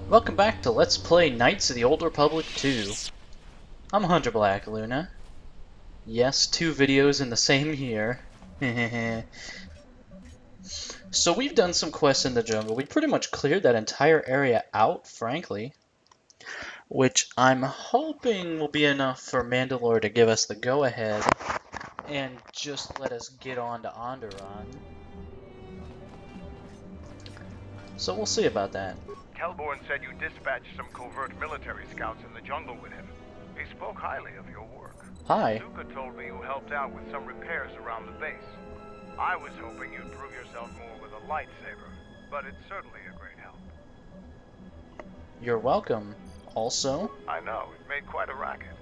Welcome back to Let's Play Knights of the Old Republic 2. I'm Hunter Black Luna. Yes, 2 videos in the same year. So we've done some quests in the jungle. We pretty much cleared that entire area out, frankly. Which I'm hoping will be enough for Mandalore to give us the go-ahead and just let us get on to Onderon. So we'll see about that. Kelborn said you dispatched some covert military scouts in the jungle with him. He spoke highly of your work. Hi. Suka told me you helped out with some repairs around the base. I was hoping you'd prove yourself more with a lightsaber, but it's certainly a great help. You're welcome. Also? I know, it made quite a racket.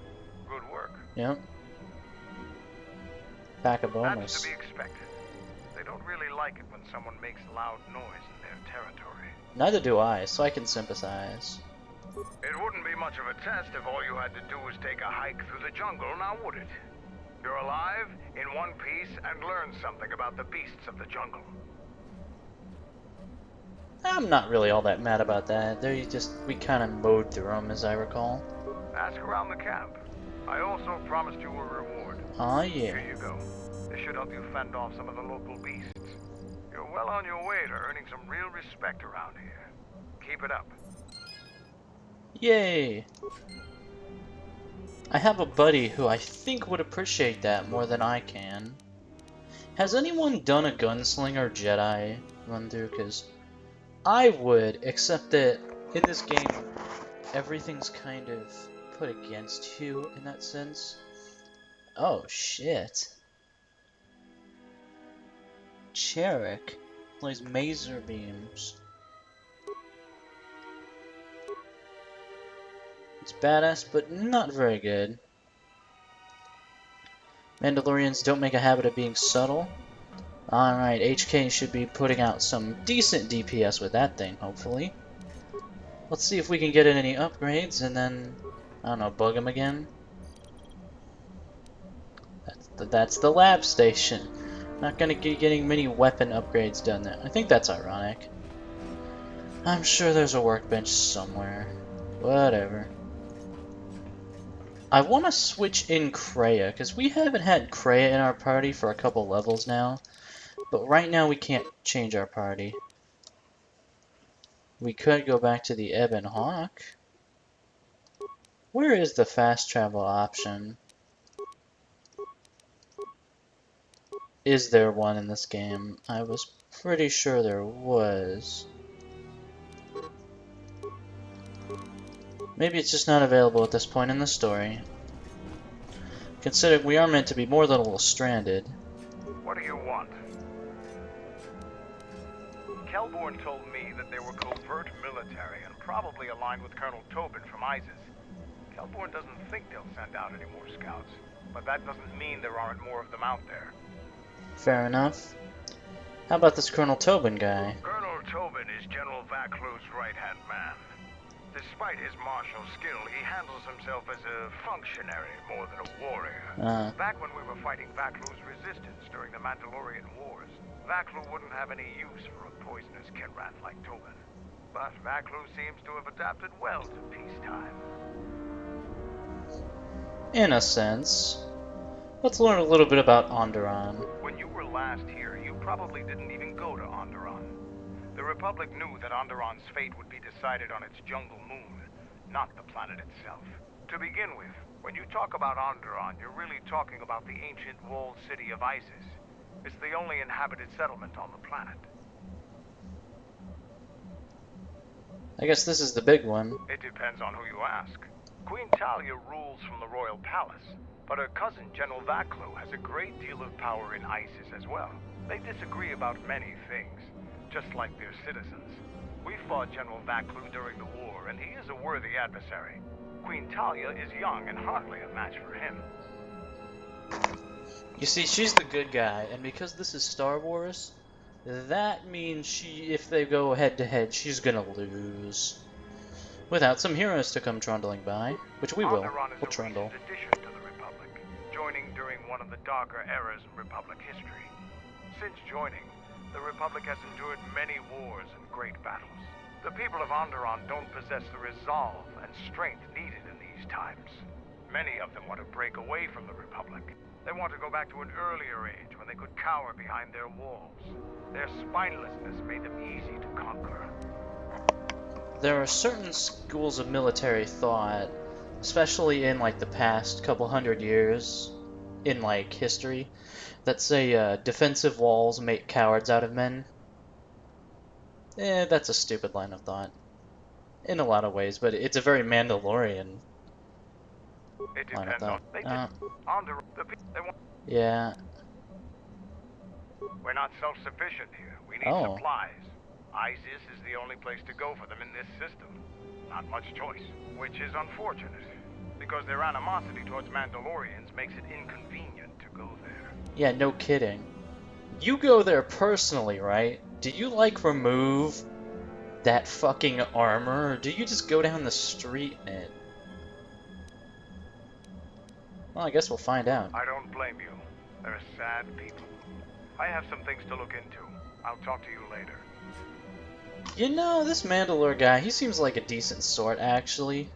Good work. Yep. Pack a That's bonus. to be expected. They don't really like it when someone makes loud noise in their territory. Neither do I, so I can sympathize. It wouldn't be much of a test if all you had to do was take a hike through the jungle, now would it? You're alive, in one piece, and learn something about the beasts of the jungle. I'm not really all that mad about that. We kind of mowed through them, as I recall. Ask around the camp. I also promised you a reward. Aw, yeah. Here you go. This should help you fend off some of the local beasts. You're well on your way to earning some real respect around here. Keep it up. Yay! I have a buddy who I think would appreciate that more than I can. Has anyone done a gunslinger Jedi run through? Because I would, except that in this game, everything's kind of put against you in that sense. Oh, shit. Cherrick plays mazer beams. It's badass, but not very good. Mandalorians don't make a habit of being subtle. Alright, HK should be putting out some decent DPS with that thing, hopefully. Let's see if we can get in any upgrades, and then, I don't know, bug him again. That's the lab station. Not gonna be getting many weapon upgrades done there. I think that's ironic. I'm sure there's a workbench somewhere. Whatever. I want to switch in Kreia, because we haven't had Kreia in our party for a couple levels now. But right now we can't change our party. We could go back to the Ebon Hawk. Where is the fast travel option? Is there one in this game? I was pretty sure there was. Maybe it's just not available at this point in the story. Considering we are meant to be more than a little stranded. What do you want? Kelborn told me that they were covert military and probably aligned with Colonel Tobin from ISIS. Kelborn doesn't think they'll send out any more scouts, but that doesn't mean there aren't more of them out there. Fair enough. How about this Colonel Tobin guy? Colonel Tobin is General Vaklu's right-hand man. Despite his martial skill, he handles himself as a functionary more than a warrior. Back when we were fighting Vaklu's resistance during the Mandalorian Wars, Vaklu wouldn't have any use for a poisonous Kinrat like Tobin. But Vaklu seems to have adapted well to peacetime. In a sense. Let's learn a little bit about Onderon. When you were last here, you probably didn't even go to Onderon. The Republic knew that Onderon's fate would be decided on its jungle moon, not the planet itself. To begin with, when you talk about Onderon, you're really talking about the ancient walled city of Isis. It's the only inhabited settlement on the planet. I guess this is the big one. It depends on who you ask. Queen Talia rules from the royal palace, but her cousin, General Vaklu, has a great deal of power in Isis as well. They disagree about many things, just like their citizens. We fought General Vaklu during the war, and he is a worthy adversary. Queen Talia is young and hardly a match for him. You see, she's the good guy, and because this is Star Wars, that means if they go head-to-head, she's gonna lose. Without some heroes to come trundling by, which we will. We'll trundle. Addition to the Republic, joining during one of the darker eras in Republic history. Since joining, the Republic has endured many wars and great battles. The people of Onderon don't possess the resolve and strength needed in these times. Many of them want to break away from the Republic. They want to go back to an earlier age when they could cower behind their walls. Their spinelessness made them easy to conquer. There are certain schools of military thought, especially in like the past couple hundred years in like history, that say defensive walls make cowards out of men. That's a stupid line of thought in a lot of ways, but it's a very Mandalorian line of thought. Yeah. We're not self-sufficient here. We need supplies. ISIS is the only place to go for them in this system. Not much choice, which is unfortunate, because their animosity towards Mandalorians makes it inconvenient to go there. Yeah, no kidding. You go there personally, right? Do you, like, remove that fucking armor, or do you just go down the street in it? Well, I guess we'll find out. I don't blame you. They're sad people. I have some things to look into. I'll talk to you later. You know, this Mandalore guy, he seems like a decent sort, actually.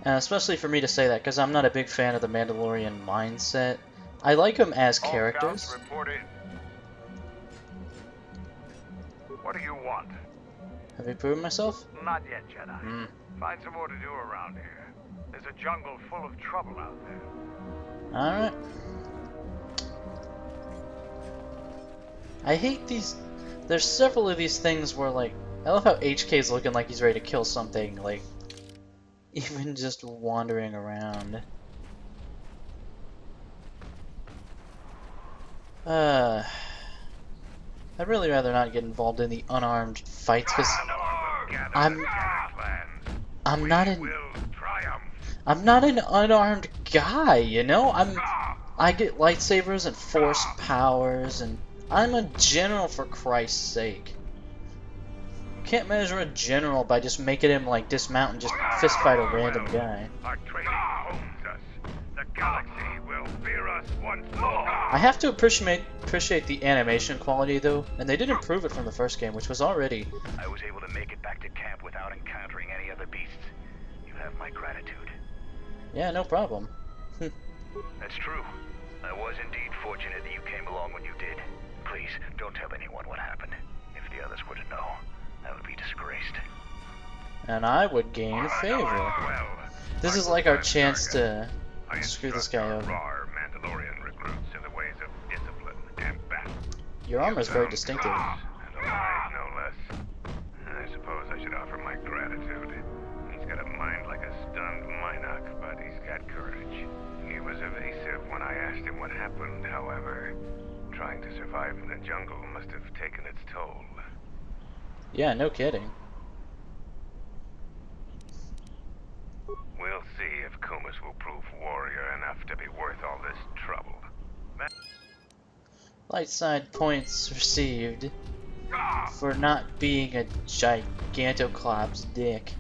Especially for me to say that, because I'm not a big fan of the Mandalorian mindset. I like them as characters. All scouts report in. What do you want? Have you proven myself? Not yet, Jedi. Find some more to do around here. There's a jungle full of trouble out there. Alright. I hate these... There's several of these things where, like... I love how HK's looking like he's ready to kill something, like... Even just wandering around. I'd really rather not get involved in the unarmed fights, because I'm not an unarmed guy, you know? I get lightsabers and force powers, and I'm a general, for Christ's sake. You can't measure a general by just making him like dismount and just fist fight a random guy. Our training owns us. The galaxy will fear us once more. I have to appreciate the animation quality though, and they did improve it from the first game, which was already... I was able to make it back to camp without encountering any other beasts. You have my gratitude. Yeah, no problem. That's true. I was indeed fortunate that you came along when you did. Please, don't tell anyone what happened. If the others were to know, I would be disgraced. And I would gain favor. Well, this is like our chance to screw this guy over. Mandalorian recruits in the ways of discipline and battle. Your armor is very distinctive. And alive, no less. I suppose I should offer my gratitude. He's got a mind like a stunned Minoc, but he's got courage. He was evasive when I asked him what happened, however. Trying to survive in the jungle must have taken its toll. Yeah, no kidding. We'll see if Kumas will prove warrior enough to be worth all this trouble. Light side points received for not being a Gigantoclops dick.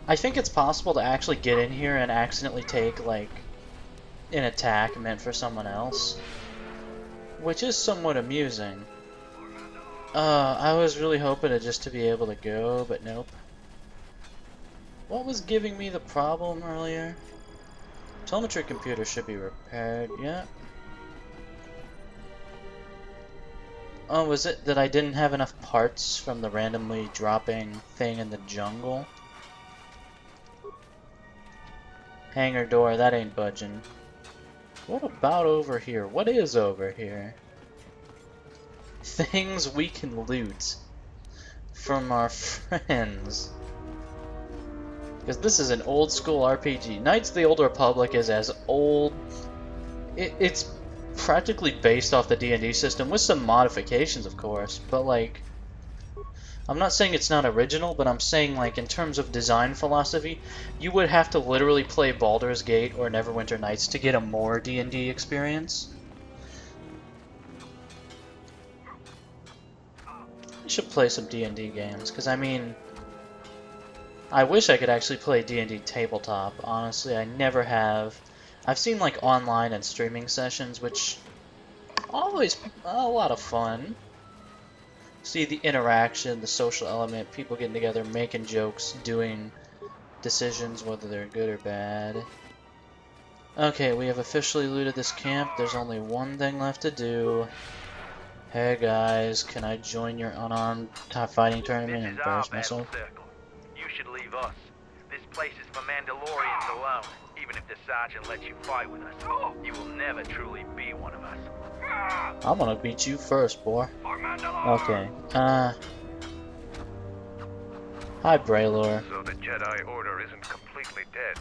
I think it's possible to actually get in here and accidentally take, like, an attack meant for someone else, which is somewhat amusing. I was really hoping just to be able to go, but nope. What was giving me the problem earlier? Telemetry computer should be repaired, yeah. Oh, was it that I didn't have enough parts from the randomly dropping thing in the jungle? Hangar door, that ain't budging. What about over here? What is over here? Things we can loot from our friends. Because this is an old school RPG. Knights of the Old Republic is as old... It's practically based off the D&D system, with some modifications, of course. But, like... I'm not saying it's not original, but I'm saying, like, in terms of design philosophy, you would have to literally play Baldur's Gate or Neverwinter Nights to get a more D&D experience. I should play some D&D games, because, I mean... I wish I could actually play D&D tabletop. Honestly, I never have. I've seen, like, online and streaming sessions, which... always a lot of fun. see the interaction, the social element, people getting together, making jokes, doing decisions, whether they're good or bad. Okay, we have officially looted this camp. There's only one thing left to do. Hey guys, can I join your unarmed fighting tournament and embarrass myself? Circle. You should leave us. This place is for Mandalorians alone. Even if the sergeant lets you fight with us, you will never truly be one of us. I'm gonna beat you first, boy. Okay. Hi, Braylor. So the Jedi Order isn't completely dead.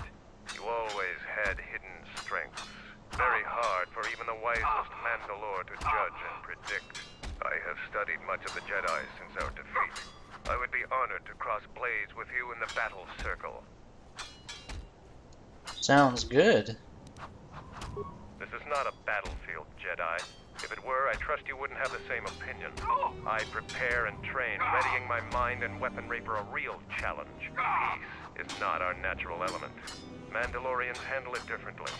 You always had hidden strengths. Very hard for even the wisest Mandalore to judge and predict. I have studied much of the Jedi since our defeat. I would be honored to cross blades with you in the battle circle. Sounds good. This is not a battlefield, Jedi. If it were, I trust you wouldn't have the same opinion. I prepare and train, readying my mind and weaponry for a real challenge. Peace is not our natural element. Mandalorians handle it differently.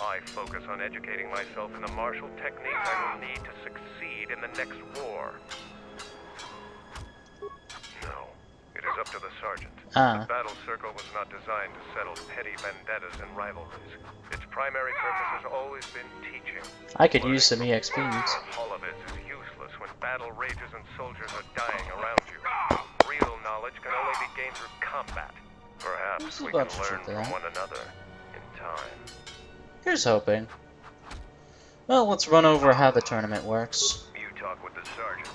I focus on educating myself in the martial techniques I will need to succeed in the next war. No, it is up to the sergeant. The battle circle was not designed to settle petty vendettas and rivalries. Its primary purpose has always been teaching. I could use some EXPs. All of it is useless when battle rages and soldiers are dying around you. Real knowledge can only be gained through combat. Perhaps we can learn from one another in time. Here's hoping. Well, let's run over how the tournament works. You talk with the sergeant.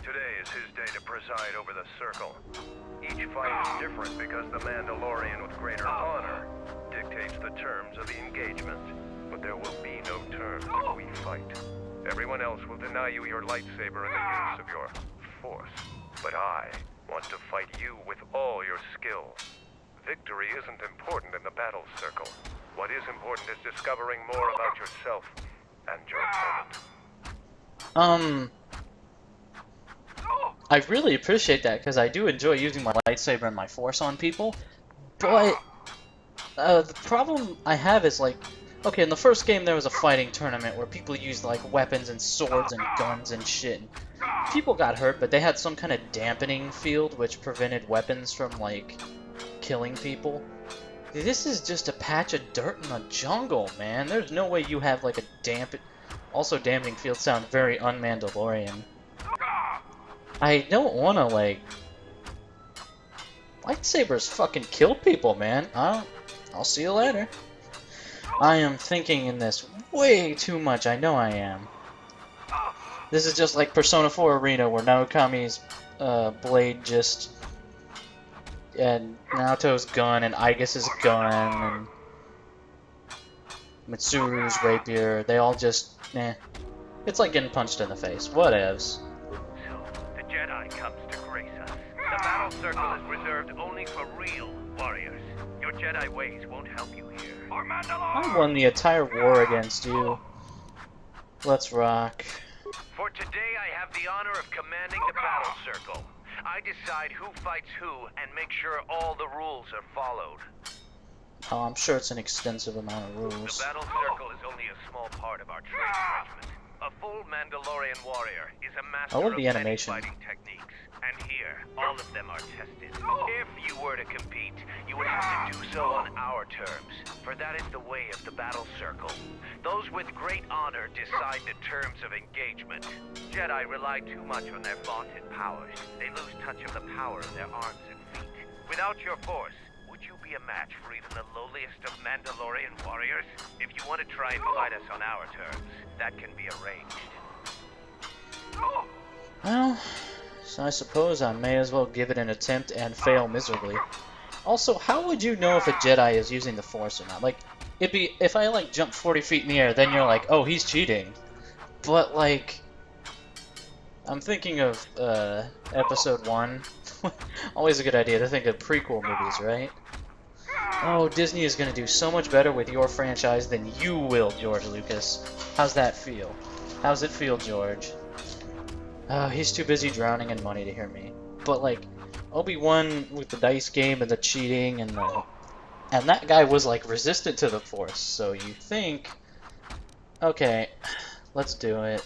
Today is his day to preside over the circle. Each fight is different because the Mandalorian with greater honor dictates the terms of the engagement. But there will be no terms if we fight. Everyone else will deny you your lightsaber and the use of your force. But I want to fight you with all your skill. Victory isn't important in the battle circle. What is important is discovering more about yourself and your opponent. I really appreciate that because I do enjoy using my lightsaber and my force on people, but the problem I have is like, okay, in the first game there was a fighting tournament where people used like weapons and swords and guns and shit. People got hurt, but they had some kind of dampening field which prevented weapons from like killing people. This is just a patch of dirt in the jungle, man. There's no way you have like a also dampening field sound very un-Mandalorian. I don't want to like... Lightsabers fucking kill people, man. I'll see you later. I am thinking in this way too much. I know I am. This is just like Persona 4 Arena where Naokami's blade just... and Naoto's gun, and Aigis' gun, and Mitsuru's rapier, they all just, It's like getting punched in the face. Whatevs. So, the Jedi comes to grace us. The battle circle is reserved only for real warriors. Your Jedi ways won't help you here. I won the entire war against you. Let's rock. For today, I have the honor of commanding the battle circle. I decide who fights who and make sure all the rules are followed. Oh, I'm sure it's an extensive amount of rules. The battle circle is only a small part of our training regimen. A full Mandalorian warrior is a master of many fighting techniques, and here, all of them are tested. If you were to compete, you would have to do so on our terms, for that is the way of the battle circle. Those with great honor decide the terms of engagement. Jedi rely too much on their vaunted powers. They lose touch of the power of their arms and feet. Without your force, would you be a match for even the lowliest of Mandalorian warriors? If you want to try and fight us on our terms, that can be arranged. Well, so I suppose I may as well give it an attempt and fail miserably. Also, how would you know if a Jedi is using the Force or not? Like, it'd be, if I like jump 40 feet in the air, then you're like, oh, he's cheating. But like, I'm thinking of episode 1. Always a good idea to think of prequel movies, right? Oh, Disney is going to do so much better with your franchise than you will, George Lucas. How's that feel? How's it feel, George? Oh, he's too busy drowning in money to hear me. But like, Obi-Wan with the dice game and the cheating and that guy was like resistant to the Force, so you think, okay, let's do it.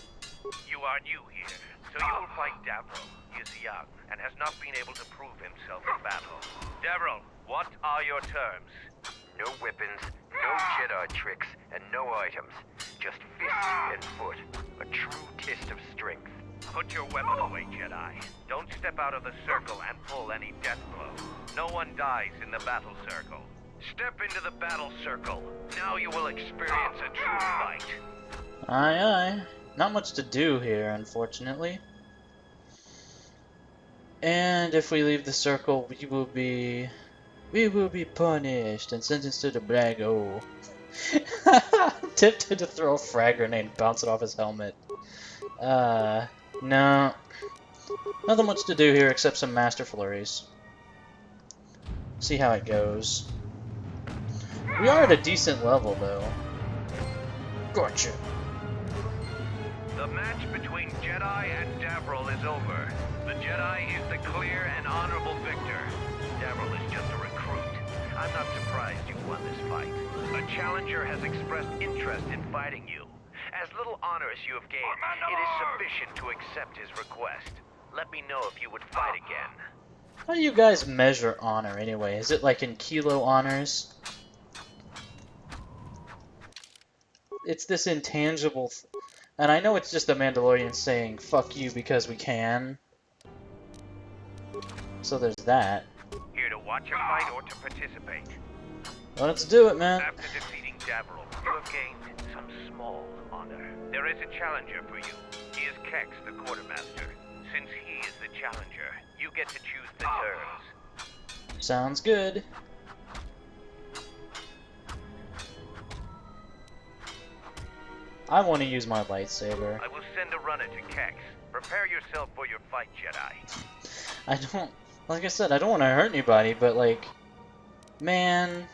You are new here, so you will fight Davro. is young and has not been able to prove himself in battle. Devril, what are your terms? No weapons, no Jedi tricks, and no items. Just fist and foot. A true test of strength. Put your weapon away, Jedi. Don't step out of the circle and pull any death blow. No one dies in the battle circle. Step into the battle circle. Now you will experience a true fight. Aye, aye. Not much to do here, unfortunately. And if we leave the circle, we will be punished and sentenced to the black hole. Tempted to throw a frag grenade and bounce it off his helmet. No. Nothing much to do here except some master flurries. See how it goes. We are at a decent level, though. Gotcha. The match between Jedi and Devril is over. The Jedi is the clear and honorable victor. Devril is just a recruit. I'm not surprised you won this fight. A challenger has expressed interest in fighting you. As little honor as you have gained, it is sufficient to accept his request. Let me know if you would fight again. How do you guys measure honor anyway? Is it like in kilo honors? It's this intangible and I know it's just the Mandalorian saying fuck you because we can. So there's that. Here to watch a fight or to participate? Let's do it, man. After defeating Devril, you have gained some small honor. There is a challenger for you. He is Kex, the quartermaster. Since he is the challenger, you get to choose the terms. Sounds good. I want to use my lightsaber. I will send a runner to Kex. Prepare yourself for your fight, Jedi. I don't... Like I said, I don't want to hurt anybody, but like... Man...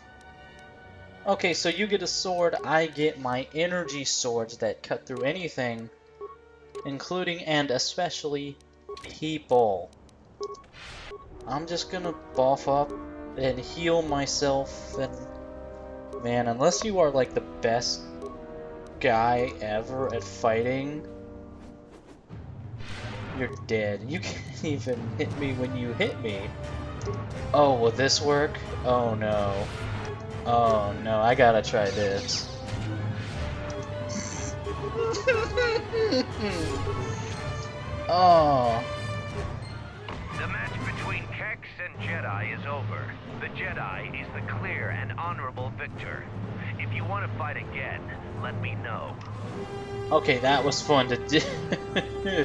Okay, so you get a sword, I get my energy swords that cut through anything, including and especially people. I'm just gonna buff up and heal myself, and man, unless you are like the best guy ever at fighting, you're dead. You can't even hit me when you hit me. Oh, will this work? Oh no. Oh no, I gotta try this. Oh. The match between Kex and Jedi is over. The Jedi is the clear and honorable victor. If you want to fight again, let me know. Okay, that was fun to do. Here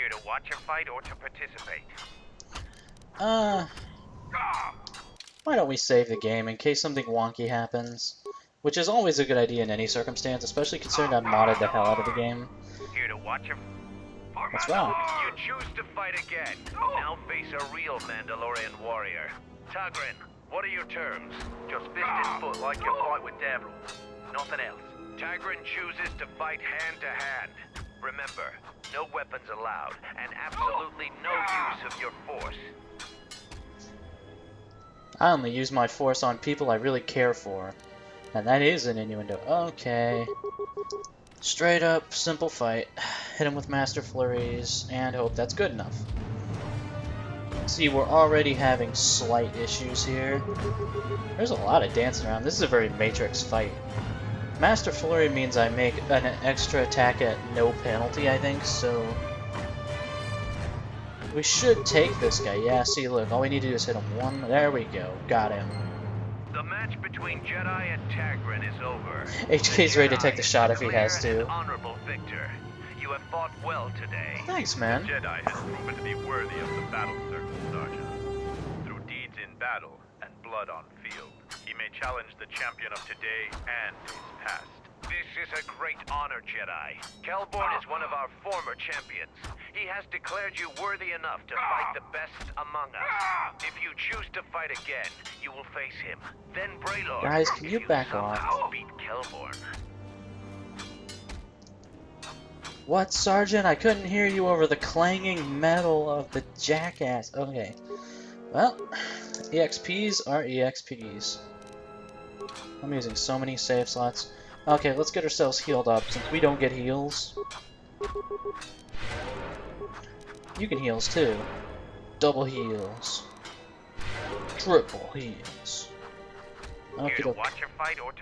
to watch a fight or to participate? Why don't we save the game in case something wonky happens? Which is always a good idea in any circumstance, especially considering I modded the hell out of the game. Here to watch a... What's wrong? You choose to fight again. Now face a real Mandalorian warrior. Tagrin, what are your terms? Just fist and foot like you fight with Devril. Nothing else. Tagrin chooses to fight hand to hand. Remember, no weapons allowed, and absolutely no use of your force. I only use my force on people I really care for. And that is an innuendo. Okay. Straight up, simple fight. Hit him with master flurries, and hope that's good enough. See, we're already having slight issues here. There's a lot of dancing around. This is a very Matrix fight. Master flurry means I make an extra attack at no penalty, I think, so... We should take this guy. Yeah, see, look, all we need to do is hit him one. There we go. Got him. The match between Jedi and Tagrin is over. HK's ready to take the shot if he has to. Honorable victor. You have fought well today. Thanks, man. The Jedi has proven to be worthy of the battle circle, Sergeant. Through deeds in battle and blood on field, he may challenge the champion of today and his past. This is a great honor, Jedi. Kelborn is one of our former champions. He has declared you worthy enough to fight the best among us. If you choose to fight again, you will face him. Then Braylord. Guys, can you back off? Beat Kelborn. What, Sergeant? I couldn't hear you over the clanging metal of the jackass. Okay. Well, EXPs are EXPs. I'm using so many save slots. Okay, let's get ourselves healed up, since we don't get heals. You can heals too. Double heals. Triple heals. Here to watch a fight or to...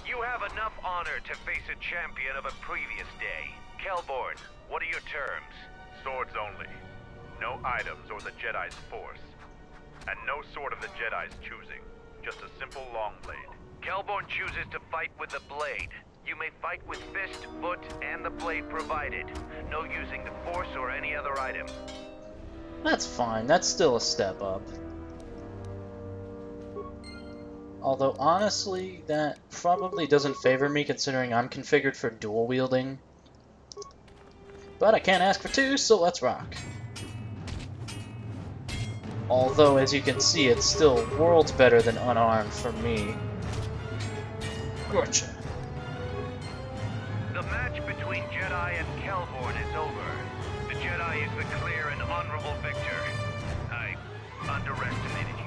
You have enough honor to face a champion of a previous day. Kelborn, what are your terms? Swords only. No items or the Jedi's force. And no sword of the Jedi's choosing. Just a simple long blade. Kelborn chooses to fight with the blade. You may fight with fist, foot, and the blade provided. No using the force or any other item. That's fine. That's still a step up. Although, honestly, that probably doesn't favor me considering I'm configured for dual wielding. But I can't ask for two, so let's rock. Although, as you can see, it's still worlds better than unarmed for me. Gotcha. The match between Jedi and Kelborn is over. The Jedi is the clear and honorable victor. I underestimated you.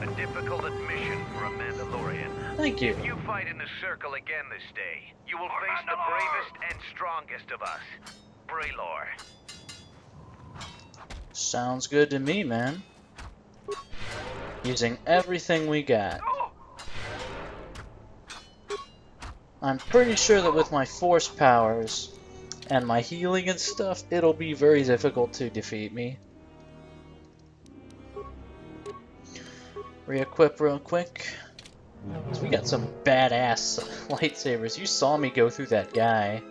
A difficult admission for a Mandalorian. Thank you. If you fight in the circle again this day, you will face the bravest and strongest of us, Braylor. Sounds good to me, man. Using everything we got. I'm pretty sure that with my force powers and my healing and stuff, it'll be very difficult to defeat me. Re-equip real quick. So we got some badass lightsabers. You saw me go through that guy.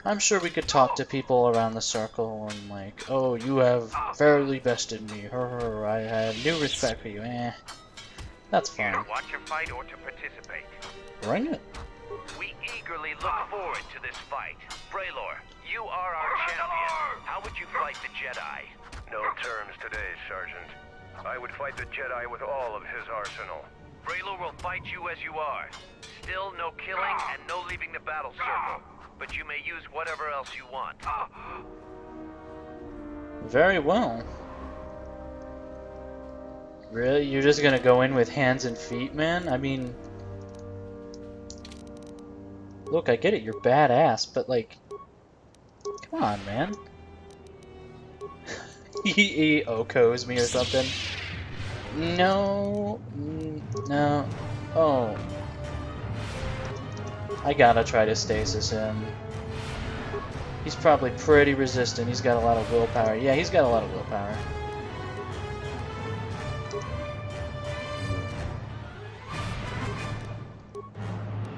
I'm sure we could talk to people around the circle and like, oh, you have fairly bested me. I have new respect for you. That's fine. Here to watch a fight or to participate? Bring it. We eagerly look forward to this fight. Braylor, you are our champion. How would you fight the Jedi? No terms today, Sergeant. I would fight the Jedi with all of his arsenal. Braylor will fight you as you are. Still no killing and no leaving the battle circle. But you may use whatever else you want. Very well. Really? You're just gonna go in with hands and feet, man? I mean... Look, I get it, you're badass, but like... Come on, man. He Okos me or something. No... No... Oh... I gotta try to stasis him. He's probably pretty resistant. He's got a lot of willpower. Yeah, he's got a lot of willpower.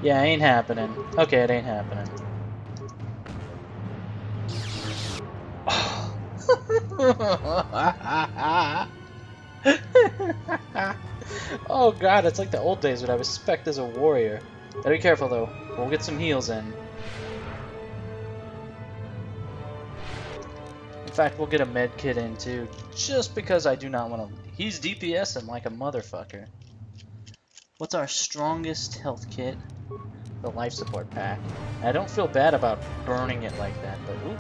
Yeah, ain't happening. Okay, it ain't happening. Oh god, it's like the old days when I was spec'd as a warrior. Gotta be careful though. We'll get some heals in. In fact, we'll get a med kit in too, just because I do not want to. He's DPSing like a motherfucker. What's our strongest health kit? The life support pack. I don't feel bad about burning it like that, but ooh.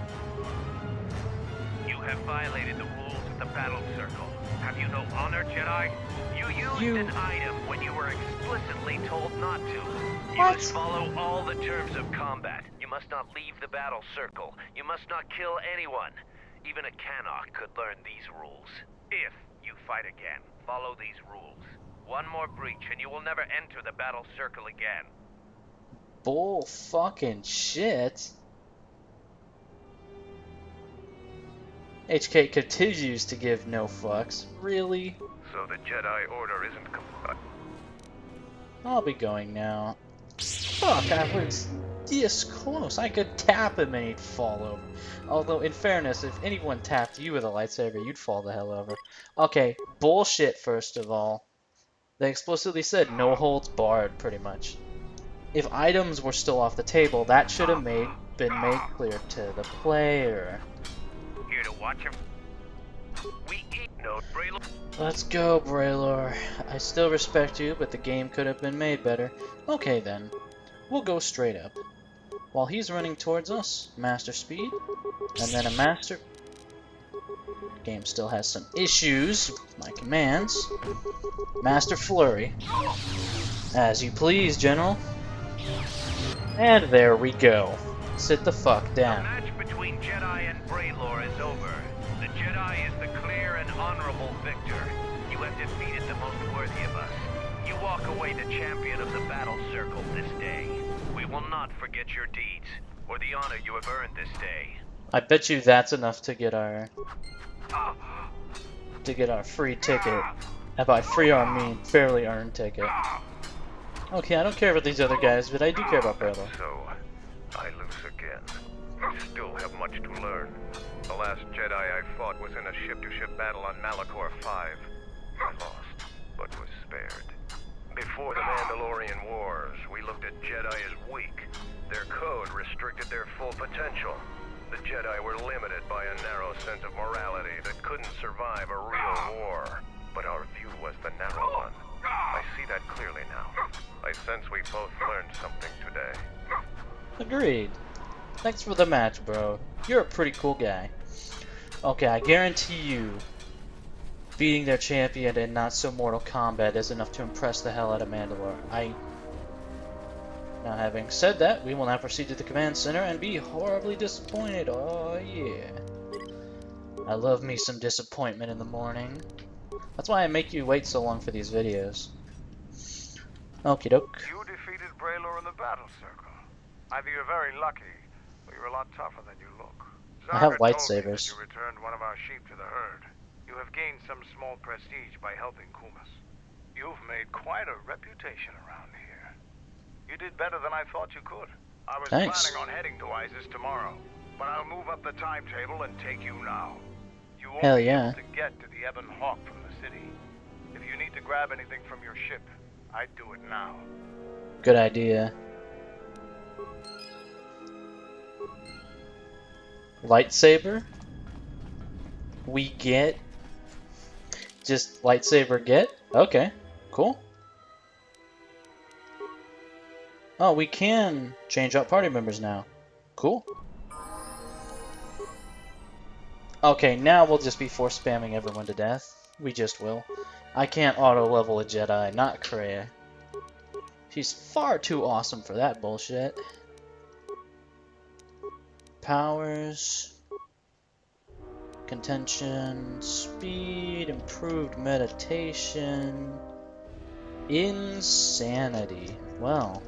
You have violated the rules of the battle circle. Have you no honor, Jedi? You used an item when you were explicitly told not to. You must follow all the terms of combat. You must not leave the battle circle. You must not kill anyone. Even a Canuck could learn these rules. If you fight again, follow these rules. One more breach and you will never enter the battle circle again. Bull fucking shit. HK continues to give no fucks. Really? So the Jedi Order isn't I'll be going now. Fuck, I was this close. I could tap him and he'd fall over. Although, in fairness, if anyone tapped you with a lightsaber, you'd fall the hell over. Okay, bullshit first of all. They explicitly said no holds barred, pretty much. If items were still off the table, that should have been made clear to the player. Here to watch him. We eat no Braylor. Let's go, Braylor. I still respect you, but the game could have been made better. Okay then, we'll go straight up. While he's running towards us, master speed, and then a master... Game still has some issues with my commands. Master Flurry. As you please, General. And there we go. Sit the fuck down. The match between Jedi and Braylor is over. The Jedi is the clear and honorable victor. You have defeated the most worthy of us. You walk away the champion of the battle circle this day. We will not forget your deeds, or the honor you have earned this day. I bet you that's enough to get our free ticket. And by free I mean fairly earned ticket. Okay, I don't care about these other guys, but I do care about Braylor. So, I lose again. I still have much to learn. The last Jedi I fought was in a ship-to-ship battle on Malachor V. I lost, but was spared. Before the Mandalorian Wars, we looked at Jedi as weak. Their code restricted their full potential. The Jedi were limited by a narrow sense of morality that couldn't survive a real war. But our view was the narrow one. I see that clearly now. I sense we both learned something today. Agreed. Thanks for the match, bro. You're a pretty cool guy. Okay, I guarantee you, beating their champion in not-so-Mortal Kombat is enough to impress the hell out of Mandalore. Now, having said that, we will now proceed to the command center and be horribly disappointed. Oh, yeah. I love me some disappointment in the morning. That's why I make you wait so long for these videos. Okie doke. You defeated Braylor in the battle circle. Either you're very lucky, or you're a lot tougher than you look. I have Zarga told me lightsabers. that you returned one of our sheep to the herd. You have gained some small prestige by helping Kumas. You've made quite a reputation around here. You did better than I thought you could. I was Thanks. planning on heading to Isis tomorrow, but I'll move up the timetable and take you now. You won't Hell be yeah. able to get to the Ebon Hawk from the city. If you need to grab anything from your ship, I'd do it now. Good idea. Lightsaber? We get? Just lightsaber get? Okay, cool. Oh, we can change out party members now. Cool. Okay, now we'll just be force spamming everyone to death. We just will. I can't auto-level a Jedi, not Kreia. She's far too awesome for that bullshit. Powers. Contention. Speed. Improved meditation. Insanity. Well.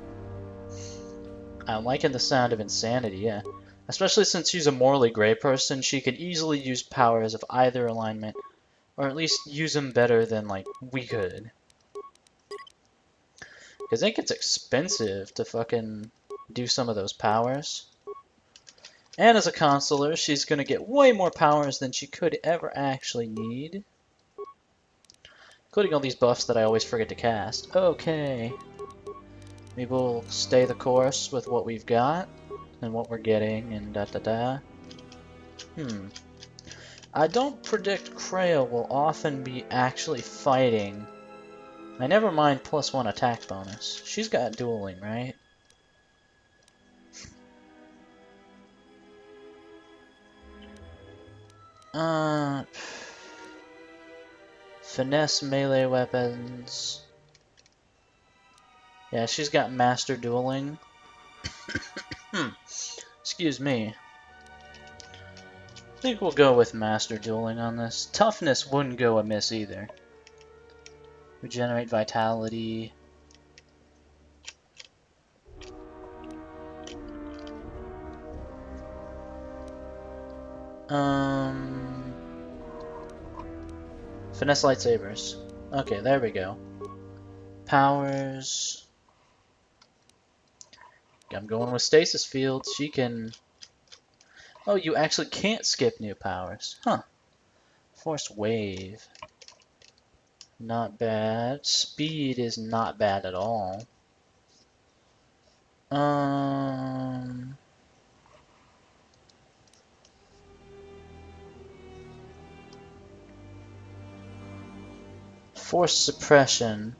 I'm liking the sound of insanity, yeah. Especially since she's a morally gray person, she can easily use powers of either alignment. Or at least use them better than, like, we could. Because I think it's expensive to fucking do some of those powers. And as a consular, she's going to get way more powers than she could ever actually need. Including all these buffs that I always forget to cast. Okay. Maybe we'll stay the course with what we've got. And what we're getting, and da-da-da. I don't predict Kreia will often be actually fighting. I never mind +1 attack bonus. She's got dueling, right? Finesse melee weapons. Yeah, she's got master dueling. Excuse me. I think we'll go with master dueling on this. Toughness wouldn't go amiss either. Regenerate vitality. Finesse lightsabers. Okay, there we go. Powers. I'm going with stasis field. She can... Oh, you actually can't skip new powers. Huh. Force wave. Not bad. Speed is not bad at all. Force suppression.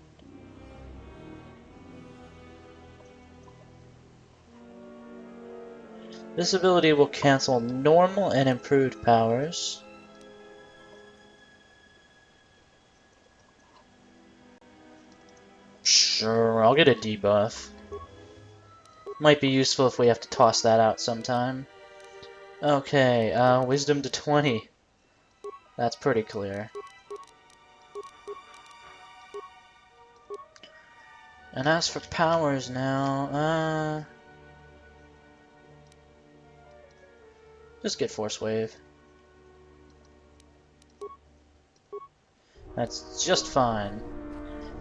This ability will cancel normal and improved powers. Sure, I'll get a debuff. Might be useful if we have to toss that out sometime. Okay, wisdom to 20. That's pretty clear. And as for powers now, just get Force Wave. That's just fine.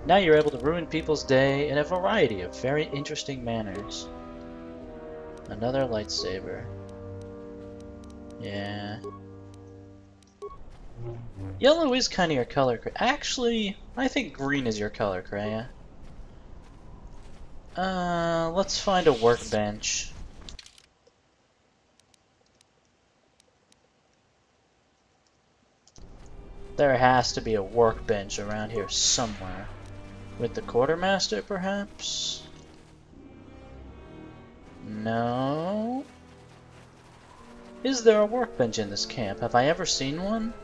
Now you're able to ruin people's day in a variety of very interesting manners. Another lightsaber. Yeah. Yellow is kind of your color. Actually, I think green is your color, Kreia. Let's find a workbench. There has to be a workbench around here somewhere. With the quartermaster, perhaps? No. Is there a workbench in this camp? Have I ever seen one?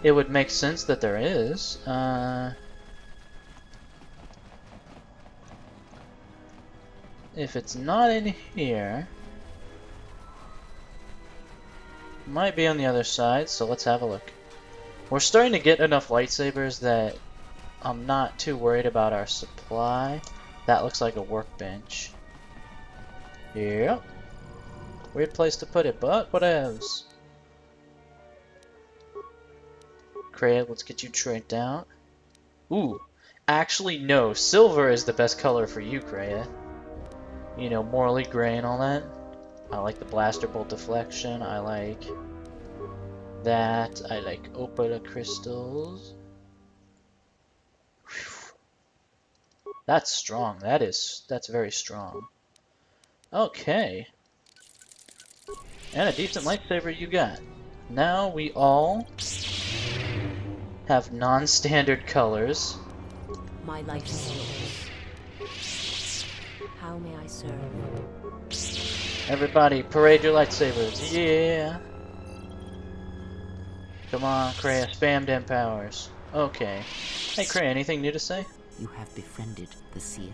It would make sense that there is. If it's not in here, it might be on the other side, so let's have a look. We're starting to get enough lightsabers that I'm not too worried about our supply. That looks like a workbench. Yep. Weird place to put it, but whatevs. Kreia, let's get you trained out. Ooh. Actually, no. Silver is the best color for you, Kreia. You know, morally gray and all that. I like the blaster bolt deflection. I like that. I like opala crystals. Whew. That's strong. That's very strong. Okay. And a decent lightsaber you got. Now we all have non-standard colors. My life is yours. How may I serve? Everybody, parade your lightsabers. Yeah. Come on, Kreia, spam them powers. Okay. Hey, Kreia, anything new to say? You have befriended the seer.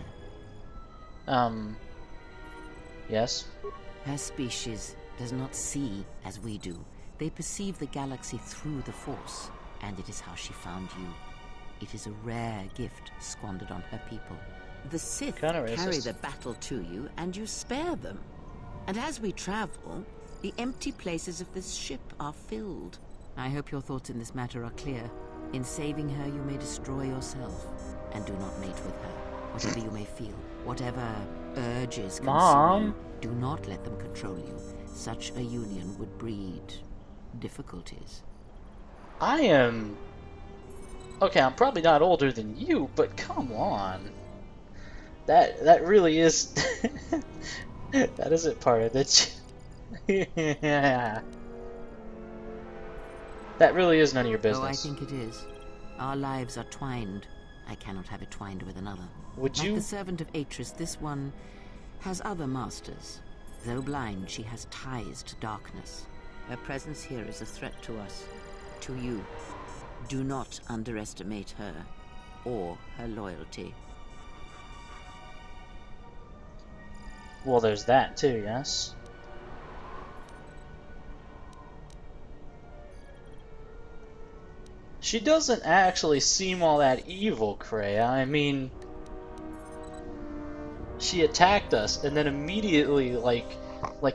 Yes? Her species does not see as we do. They perceive the galaxy through the Force, and it is how she found you. It is a rare gift squandered on her people. The Sith carry the battle to you, and you spare them. And as we travel, the empty places of this ship are filled. I hope your thoughts in this matter are clear. In saving her, you may destroy yourself, and do not mate with her. Whatever you may feel, whatever urges consume you, do not let them control you. Such a union would breed difficulties. I am... Okay, I'm probably not older than you, but come on. That really is... That isn't part of it. Yeah. That really is none of your business. Oh, I think it is. Our lives are twined. I cannot have it twined with another. Would you? Like the servant of Atris, this one has other masters. Though blind, she has ties to darkness. Her presence here is a threat to us. To you. Do not underestimate her or her loyalty. Well, there's that too, yes? She doesn't actually seem all that evil, Kreia. I mean, she attacked us and then immediately, like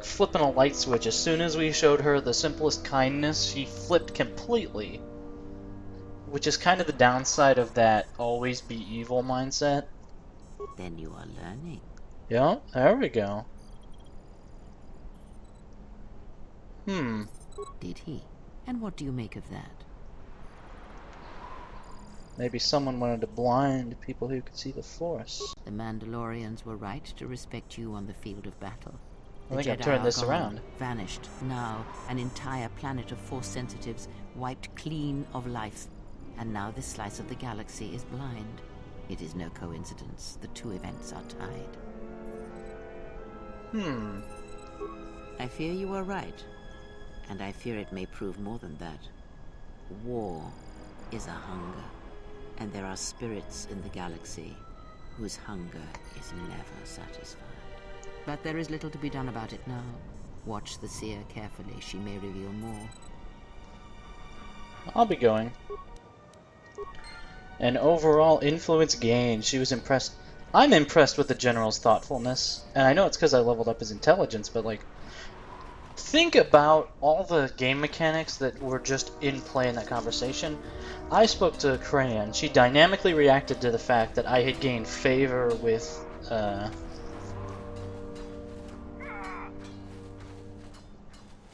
flipping a light switch, as soon as we showed her the simplest kindness, she flipped completely. Which is kind of the downside of that always be evil mindset. Then you are learning. Yeah, there we go. Did he? And what do you make of that? Maybe someone wanted to blind people who could see the Force. The Mandalorians were right to respect you on the field of battle. I think I've turned this around. Vanished. Now, an entire planet of Force sensitives wiped clean of life. And now this slice of the galaxy is blind. It is no coincidence. The two events are tied. I fear you are right. And I fear it may prove more than that. War is a hunger. And there are spirits in the galaxy whose hunger is never satisfied. But there is little to be done about it now. Watch the seer carefully. She may reveal more. I'll be going. An overall influence gained. She was impressed. I'm impressed with the general's thoughtfulness. And I know it's because I leveled up his intelligence, but like, think about all the game mechanics that were just in play in that conversation. I spoke to Kreia, and she dynamically reacted to the fact that I had gained favor with,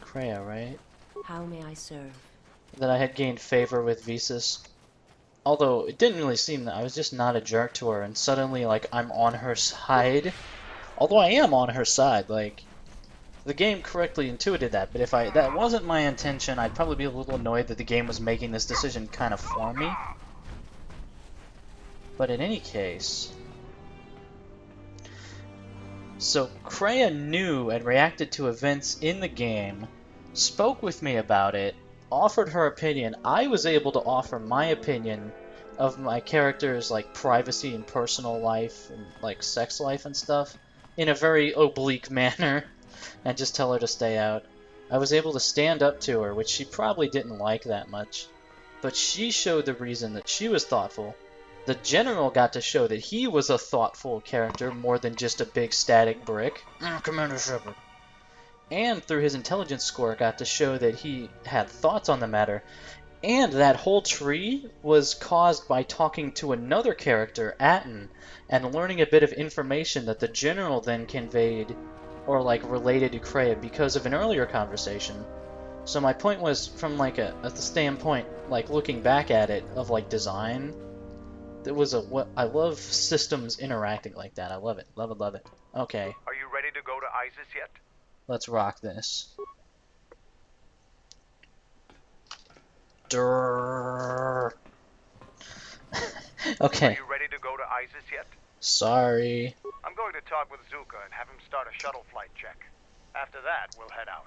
Kreia, right? How may I serve? That I had gained favor with Visas. Although, it didn't really seem that I was just not a jerk to her, and suddenly, like, I'm on her side. Although I am on her side, like, the game correctly intuited that, but if that wasn't my intention, I'd probably be a little annoyed that the game was making this decision kind of for me. But in any case... So, Kreia knew and reacted to events in the game, spoke with me about it, offered her opinion. I was able to offer my opinion of my character's, like, privacy and personal life, and, like, sex life and stuff, in a very oblique manner. And just tell her to stay out. I was able to stand up to her, which she probably didn't like that much. But she showed the reason that she was thoughtful. The general got to show that he was a thoughtful character more than just a big static brick. Commander Shepard. And through his intelligence score got to show that he had thoughts on the matter. And that whole tree was caused by talking to another character, Atten, and learning a bit of information that the general then conveyed or like related to Kreia because of an earlier conversation. So my point was, from like the standpoint, like looking back at it, of like design, there was I love systems interacting like that. I love it. Love it, love it. Okay. Are you ready to go to ISIS yet? Let's rock this. Durr. Okay. Are you ready to go to ISIS yet? Sorry. I'm going to talk with Zuka and have him start a shuttle flight check. After that, we'll head out.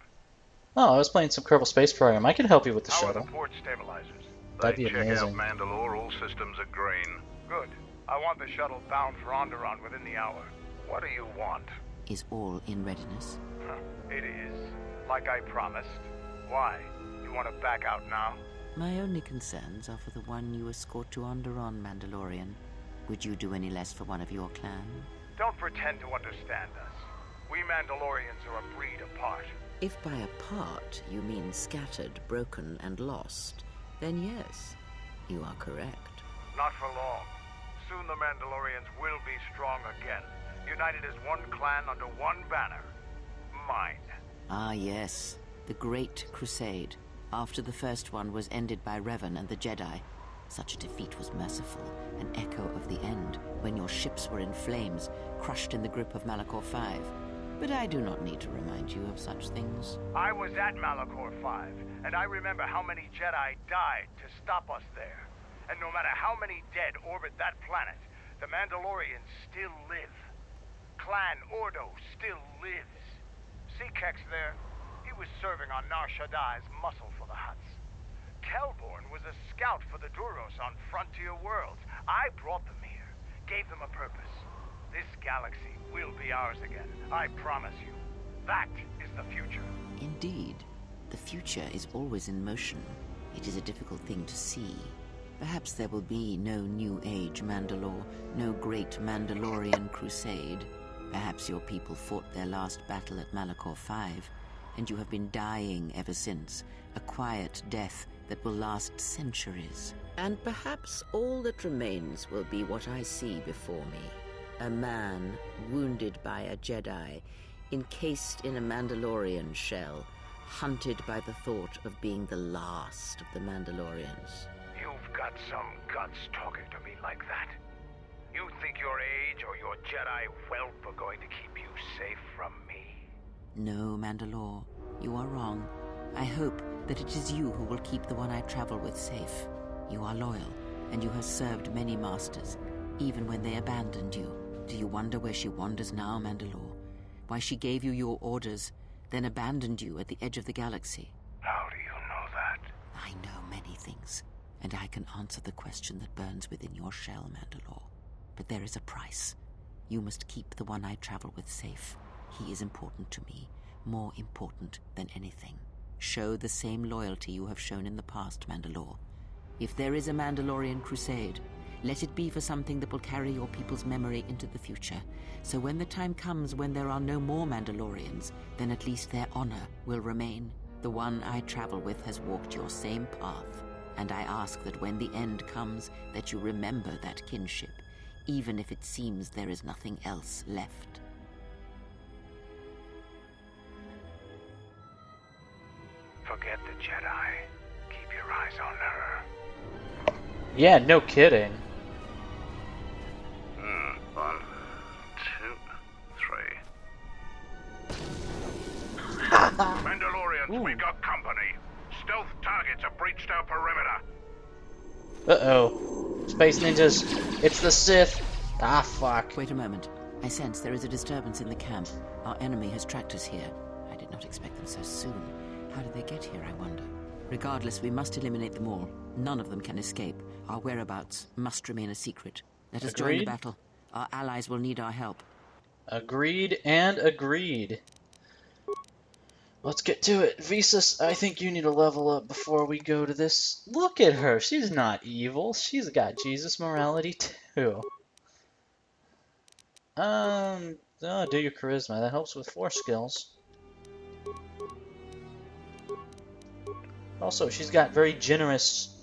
Oh, I was playing some Kerbal Space Program. I can help you with the How shuttle. are the port stabilizers? That'd be Check out amazing. Mandalore, all systems are green. Good. I want the shuttle bound for Onderon within the hour. What do you want? Is all in readiness? It is. Like I promised. Why? You want to back out now? My only concerns are for the one you escort to Onderon, Mandalorian. Would you do any less for one of your clan? Don't pretend to understand us. We Mandalorians are a breed apart. If by apart you mean scattered, broken, and lost, then yes, you are correct. Not for long. Soon the Mandalorians will be strong again, united as one clan under one banner. Mine. Ah yes, the Great Crusade. After the first one was ended by Revan and the Jedi. Such a defeat was merciful, an echo of the end, when your ships were in flames, crushed in the grip of Malachor V. But I do not need to remind you of such things. I was at Malachor V, and I remember how many Jedi died to stop us there. And no matter how many dead orbit that planet, the Mandalorians still live. Clan Ordo still lives. See Kex there? He was serving on Nar Shaddai's muscle for the Hutts. Kelborn was a scout for the Duros on frontier worlds. I brought them here, gave them a purpose. This galaxy will be ours again, I promise you. That is the future. Indeed. The future is always in motion. It is a difficult thing to see. Perhaps there will be no New Age Mandalore, no great Mandalorian crusade. Perhaps your people fought their last battle at Malachor V, and you have been dying ever since, a quiet death that will last centuries. And perhaps all that remains will be what I see before me. A man wounded by a Jedi, encased in a Mandalorian shell, hunted by the thought of being the last of the Mandalorians. You've got some guts talking to me like that. You think your age or your Jedi whelp are going to keep you safe from me? No, Mandalore, you are wrong. I hope that it is you who will keep the one I travel with safe. You are loyal, and you have served many masters, even when they abandoned you. Do you wonder where she wanders now, Mandalore? Why she gave you your orders, then abandoned you at the edge of the galaxy? How do you know that? I know many things, and I can answer the question that burns within your shell, Mandalore. but there is a price. You must keep the one I travel with safe. He is important to me, more important than anything. Show the same loyalty you have shown in the past, Mandalore. If there is a Mandalorian crusade, let it be for something that will carry your people's memory into the future. So when the time comes when there are no more Mandalorians, then at least their honor will remain. The one I travel with has walked your same path, and I ask that when the end comes, that you remember that kinship, even if it seems there is nothing else left. Forget the Jedi. Keep your eyes on her. Yeah, no kidding. 1, 2, 3. Mandalorians, Ooh. we've got company. Stealth targets have breached our perimeter. Uh-oh. Space ninjas. It's the Sith. Ah, fuck. Wait a moment. I sense there is a disturbance in the camp. Our enemy has tracked us here. I did not expect them so soon. How did they get here, I wonder? Regardless, we must eliminate them all. None of them can escape. Our whereabouts must remain a secret. Let us join the Agreed? battle. Our allies will need our help. Agreed and agreed. Let's get to it. Visas, I think you need to level up before we go to this. Look at her. She's not evil. She's got Jesus morality too. Do your charisma. That helps with force skills. Also, she's got very generous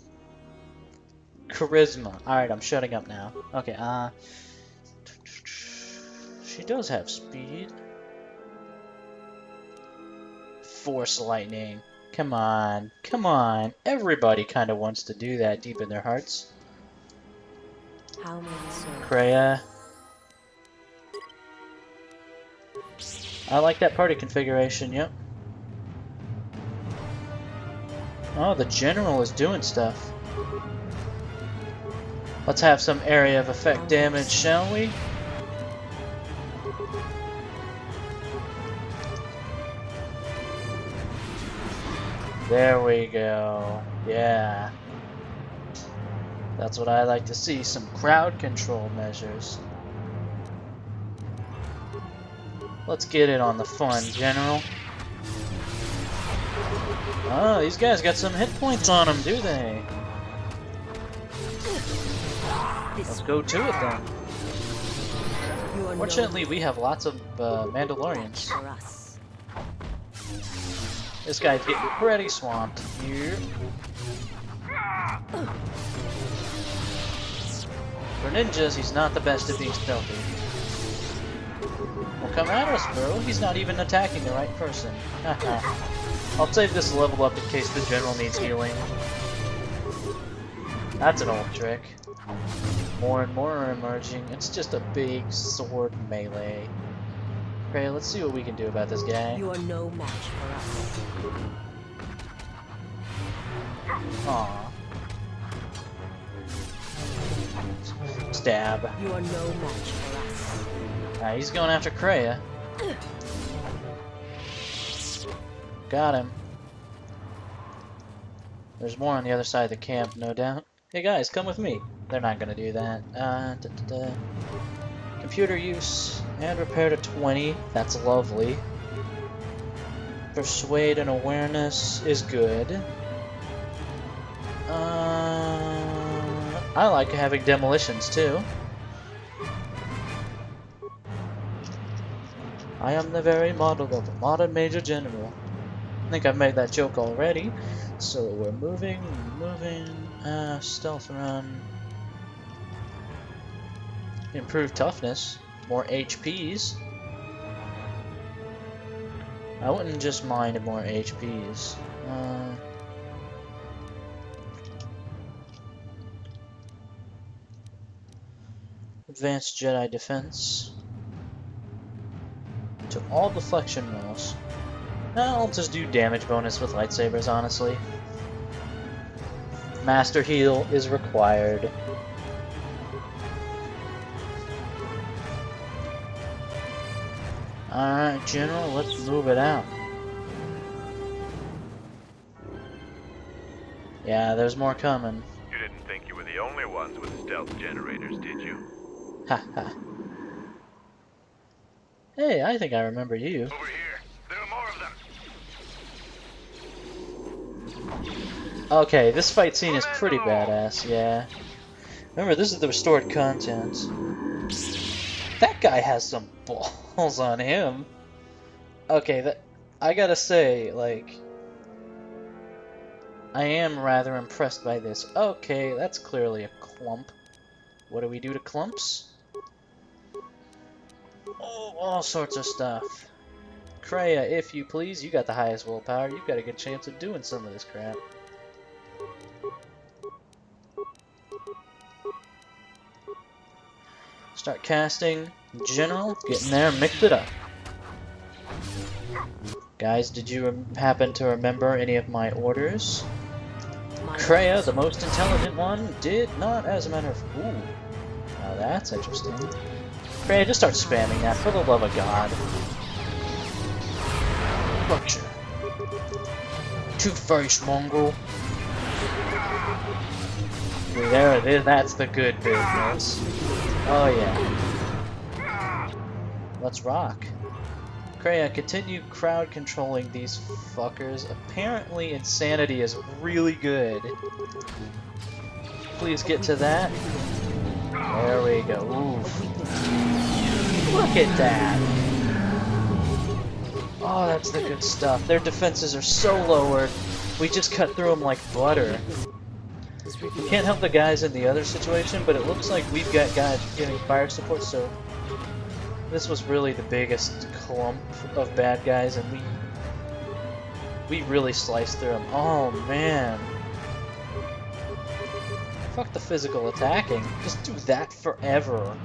charisma. Alright, I'm shutting up now. Okay, she does have speed. Force lightning. Come on. Come on. Everybody kind of wants to do that deep in their hearts. How many souls? Kreia. I like that party configuration, yep. Oh, the general is doing stuff. Let's have some area of effect damage, shall we? There we go. Yeah. That's what I like to see, some crowd control measures. Let's get it on the fun, General. Oh, these guys got some hit points on them, do they? Let's go to it then. Fortunately, we have lots of Mandalorians. For us. This guy's getting pretty swamped here. For ninjas, he's not the best at being stealthy. Well, come at us, bro. He's not even attacking the right person. I'll save this level up in case the general needs healing. That's an old trick. More and more are emerging. It's just a big sword melee. Okay, let's see what we can do about this guy. You are no match for us. Aww. Stab. You are no match for us. Alright, he's going after Kreia. Got him. There's more on the other side of the camp, no doubt. Hey guys, come with me. They're not gonna do that. Computer use and repair to 20. That's lovely. Persuade and awareness is good. I like having demolitions too. I am the very model of a modern Major General. I think I've made that joke already. So we're moving. Stealth run. Improved toughness. More HPs. I wouldn't just mind more HPs. Advanced Jedi defense. To all deflection rolls. I'll just do damage bonus with lightsabers, honestly. Master heal is required. Alright, General, let's move it out. Yeah, there's more coming. You didn't think you were the only ones with stealth generators, did you? Ha ha. Hey, I think I remember you. Over here. There are more of them. Okay, this fight scene is pretty badass, yeah. Remember, this is the restored content. That guy has some balls on him. Okay, I gotta say, like, I am rather impressed by this. Okay, that's clearly a clump. What do we do to clumps? Oh, all sorts of stuff. Kreia, if you please, you got the highest willpower. You've got a good chance of doing some of this crap. Start casting. General, get in there and mix it up. Guys, did you happen to remember any of my orders? Kreia, the most intelligent one, did not, as a matter of... Ooh. Now that's interesting. Kreia, just start spamming that, for the love of God. Butcher. Two-faced mongrel. There it is, that's the good business. Oh yeah. Let's rock. Kreia, continue crowd controlling these fuckers. Apparently insanity is really good. Please get to that. There we go. Oof. Look at that. Oh, that's the good stuff. Their defenses are so lowered. We just cut through them like butter. We can't help the guys in the other situation, but it looks like we've got guys giving fire support, so this was really the biggest clump of bad guys, and we really sliced through them. Oh man. Fuck the physical attacking. Just do that forever.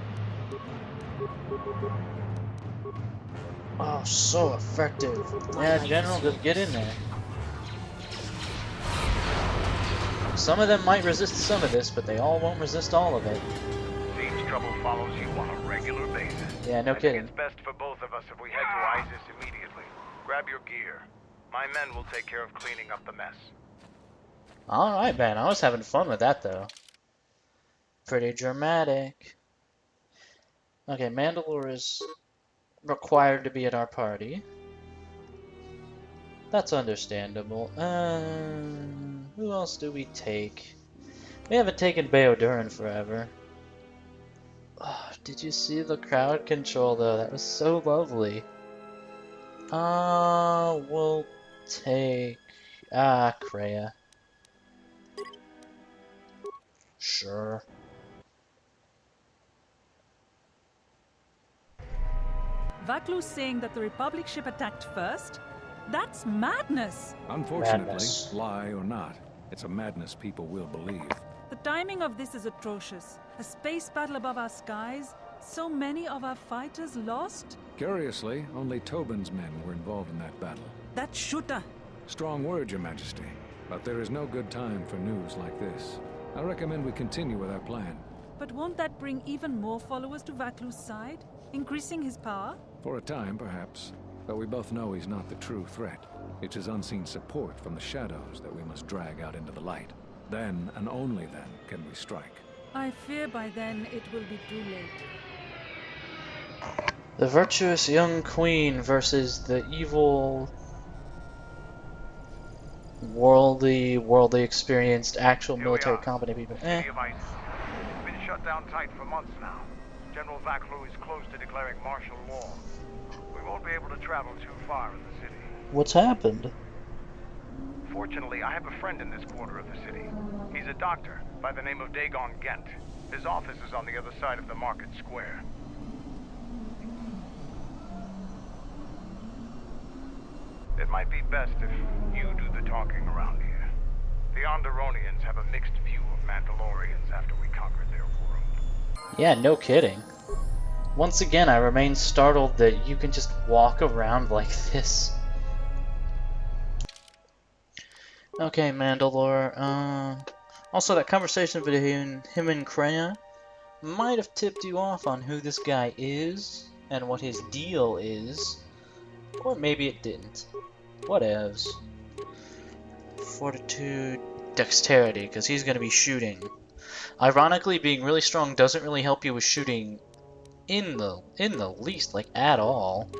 Oh, so effective. Yeah, General, just get in there. Some of them might resist some of this, but they all won't resist all of it. Seems trouble follows you on a regular basis. Yeah, no kidding. It's best for both of us if we head to ISIS immediately. Grab your gear. My men will take care of cleaning up the mess. Alright, man. I was having fun with that, though. Pretty dramatic. Okay, Mandalore is required to be at our party. That's understandable. Who else do we take? We haven't taken Bayodur forever. Oh, did you see the crowd control, though? That was so lovely. We'll take... Kreia. Sure. Vaklu's saying that the Republic ship attacked first? That's madness! Unfortunately, Madness. lie or not, it's a madness people will believe. The timing of this is atrocious. A space battle above our skies, so many of our fighters lost? Curiously, only Tobin's men were involved in that battle. That shooter! Strong word, Your Majesty, but there is no good time for news like this. I recommend we continue with our plan. But won't that bring even more followers to Vaklu's side? Increasing his power? For a time, perhaps, but we both know he's not the true threat. It's his unseen support from the shadows that we must drag out into the light. Then, and only then, can we strike. I fear by then it will be too late. The virtuous young queen versus the evil, worldly experienced, actual military competent people. City of ISIS. It's been shut down tight for months now. General Vaklu is close to declaring martial law. We won't be able to travel too far in the city. What's happened? Fortunately, I have a friend in this quarter of the city. He's a doctor by the name of Dagon Gent. His office is on the other side of the market square. It might be best if you do the talking around here. The Onderonians have a mixed view of Mandalorians after we conquered their world. Yeah, no kidding. Once again, I remain startled that you can just walk around like this. Okay, Mandalore. Also, that conversation between him and Kreia might have tipped you off on who this guy is and what his deal is. Or maybe it didn't. Whatevs. Fortitude, dexterity, because he's going to be shooting. Ironically, being really strong doesn't really help you with shooting in the least, like, at all.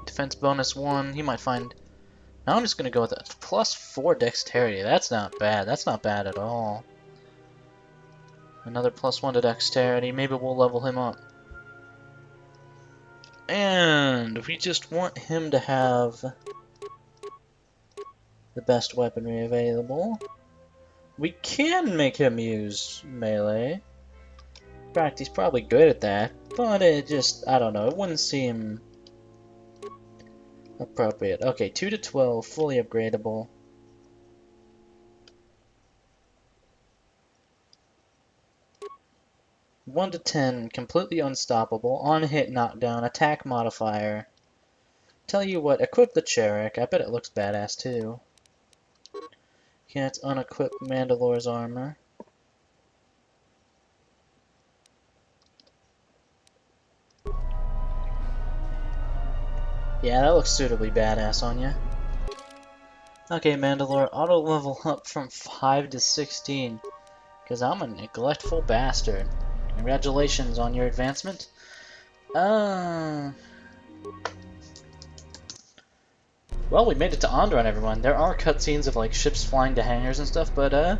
Defense bonus 1, he might find... Now I'm just gonna go with a +4 dexterity. That's not bad. That's not bad at all. Another +1 to dexterity. Maybe we'll level him up. And we just want him to have the best weaponry available. We can make him use melee. In fact, he's probably good at that, but it just, I don't know, it wouldn't seem appropriate. Okay, 2 to 12, fully upgradable. One to 10, completely unstoppable, on hit knockdown, attack modifier. Tell you what, equip the Cherrick. I bet it looks badass too. Can't unequip Mandalore's armor. Yeah, that looks suitably badass on you. Okay, Mandalore, auto level up from 5 to 16. Because I'm a neglectful bastard. Congratulations on your advancement. Well, we made it to Onderon, everyone. There are cutscenes of like ships flying to hangars and stuff, but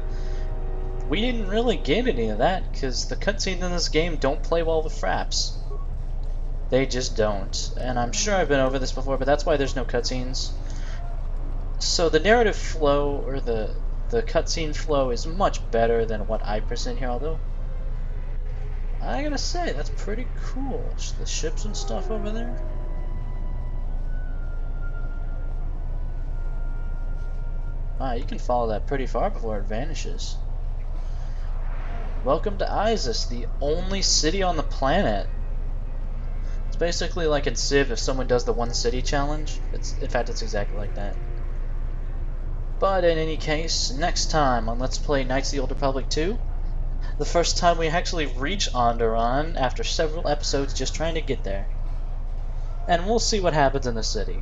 we didn't really get any of that because the cutscenes in this game don't play well with fraps. They just don't. And I'm sure I've been over this before, but that's why there's no cutscenes. So the narrative flow, or the cutscene flow, is much better than what I present here, although I gotta say, that's pretty cool. The ships and stuff over there. Wow, you can follow that pretty far before it vanishes. Welcome to Isis, the only city on the planet. It's basically like in Civ if someone does the one city challenge. In fact, it's exactly like that. But in any case, next time on Let's Play Knights of the Old Republic 2, the first time we actually reach Onderon after several episodes just trying to get there. And we'll see what happens in the city.